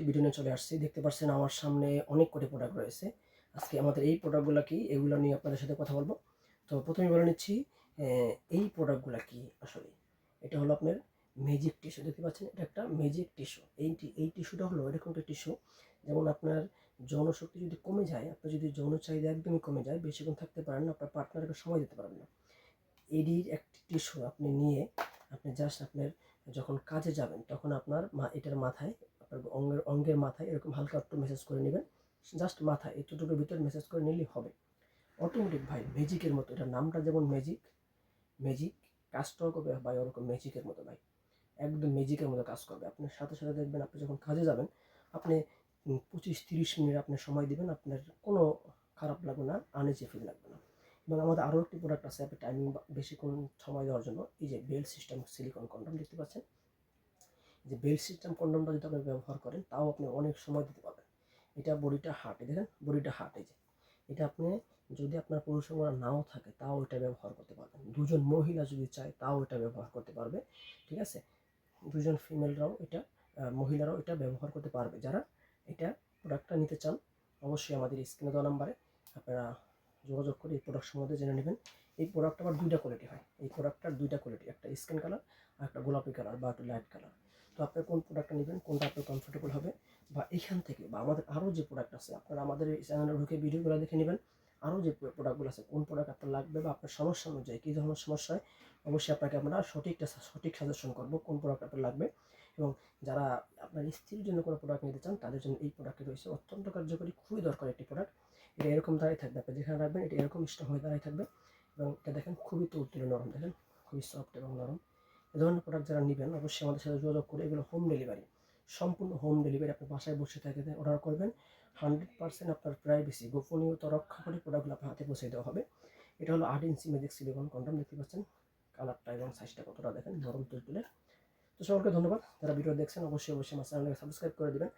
একটি ভিডিও নিয়ে চলে আসছি। দেখতে পাচ্ছেন আমার সামনে অনেক কটি প্রোডাক্ট রয়েছে। আজকে আমাদের এই প্রোডাক্টগুলো কি এগুলো নিয়ে আপনাদের সাথে কথা বলবো। তো প্রথমে বলে নিচ্ছি এই প্রোডাক্টগুলো কি আসলে। এটা হলো আপনার ম্যাজিক টিস্যু, দেখতে পাচ্ছেন এটা একটা ম্যাজিক টিস্যু। এই টিস্যুটা হলো এরকম একটা টিস্যু, যেমন আপনার যৌনশক্তি যদি কমে যায়, আপনার যদি যৌন চাহিদা একদমই কমে যায়, বেশিক্ষণ থাকতে পারেন না, আপনার পার্টনারকে সময় দিতে পারবেন না, এডির একটি টিস্যু আপনি নিয়ে আপনি জাস্ট আপনার যখন কাজে যাবেন তখন আপনার এটার মাথায়, আপনার অঙ্গের মাথায় এরকম হালকা একটু মেসেজ করে নেবেন। জাস্ট মাথায় এতটুকুর ভিতরে মেসেজ করে নিলেই হবে। অটোমেটিক ভাই ম্যাজিকের মতো, এটার নামটা যেমন ম্যাজিক, ম্যাজিক কাজটাও করবে ভাই ওরকম ম্যাজিকের মতো ভাই, একদম ম্যাজিকের মতো কাজ করবে। আপনার সাথে সাথে দেখবেন আপনি যখন কাজে যাবেন, আপনি 25-30 মিনিট আপনি সময় দিবেন, আপনার কোনো খারাপ লাগবে না, আনইজি ফিল লাগবে না। এবং আমাদের আরও একটি প্রোডাক্ট আছে আপনি টাইমিং বেশিক্ষণ সময় দেওয়ার জন্য, এই যে বেল্ট সিস্টেম সিলিকন কন্ডম দেখতে পাচ্ছেন। যে বেল্ট সিস্টেম কন্ডমটা যদি আপনি ব্যবহার করেন তাও আপনি অনেক সময় দিতে পারবেন। এটা বডিটা হার্টে, দেখেন বডিটা হার্টে, যে এটা আপনি যদি আপনার পুরুষ সঙ্গ নাও থাকে তাও এটা ব্যবহার করতে পারবেন। দুজন মহিলা যদি চায় তাও এটা ব্যবহার করতে পারবে, ঠিক আছে। দুজন ফিমেলরাও এটা, মহিলারাও এটা ব্যবহার করতে পারবে। যারা এটা প্রোডাক্টটা নিতে চান অবশ্যই আমাদের স্ক্রিনে দেওয়া নাম্বারে আপনারা যোগাযোগ করে এই প্রোডাক্ট সম্বন্ধে জেনে নেবেন। এই প্রোডাক্ট আবার দুইটা কোয়ালিটি হয়, এই প্রোডাক্টটার দুইটা কোয়ালিটি, একটা স্কিন কালার আর একটা গোলাপি কালার বা একটা লাইট কালার। তো আপনি কোন প্রোডাক্টটা নেবেন, কোনটা আপনার কমফোর্টেবল হবে, বা এখান থেকে বা আমাদের আরও যে প্রোডাক্ট আছে আপনারা আমাদের এই চ্যানেলে ঢুকে ভিডিওগুলো দেখে নেবেন। আরও যে প্রোডাক্টগুলো আছে কোন প্রোডাক্ট আপনার লাগবে বা আপনার সমস্যা অনুযায়ী কী ধরনের সমস্যা হয়, অবশ্যই আপনাকে আমরা সঠিক সাজেশন করবো কোন প্রোডাক্ট আপনার লাগবে। এবং যারা আপনার স্ত্রীর জন্য কোনো প্রোডাক্ট নিতে চান তাদের জন্য এই প্রোডাক্টটি রয়েছে অত্যন্ত কার্যকরী, খুবই দরকার একটি প্রোডাক্ট। এটা এরকম দাঁড়াই থাকবে, আপনি যেখানে রাখবেন এটা এরকম স্টক হয়ে দাঁড়াই থাকবে। এবং এটা দেখেন খুবই তুলতুলে নরম, দেখেন খুবই সফট এবং নরম। এ ধরনের প্রোডাক্ট যারা নেবেন অবশ্যই আমাদের সাথে যোগাযোগ করে, এগুলো হোম ডেলিভারি, সম্পূর্ণ হোম ডেলিভারি, আপনি বাসায় বসে থেকে অর্ডার করবেন। 100% আপনার প্রাইভেসি গোপনীয়তা রক্ষা করে প্রোডাক্টগুলো আপনার হাতে পৌঁছে দেওয়া হবে। এটা হলো 8 ইঞ্চি ম্যাজিক সিলিকন কন্ডম, দেখতে পাচ্ছেন কালারটা এবং সাইজটা কতটা, দেখেন নরম তুলতুলে। তো সকলকে ধন্যবাদ যারা ভিডিও দেখছেন, অবশ্যই আমার চ্যানেলকে সাবস্ক্রাইব করে দেবেন।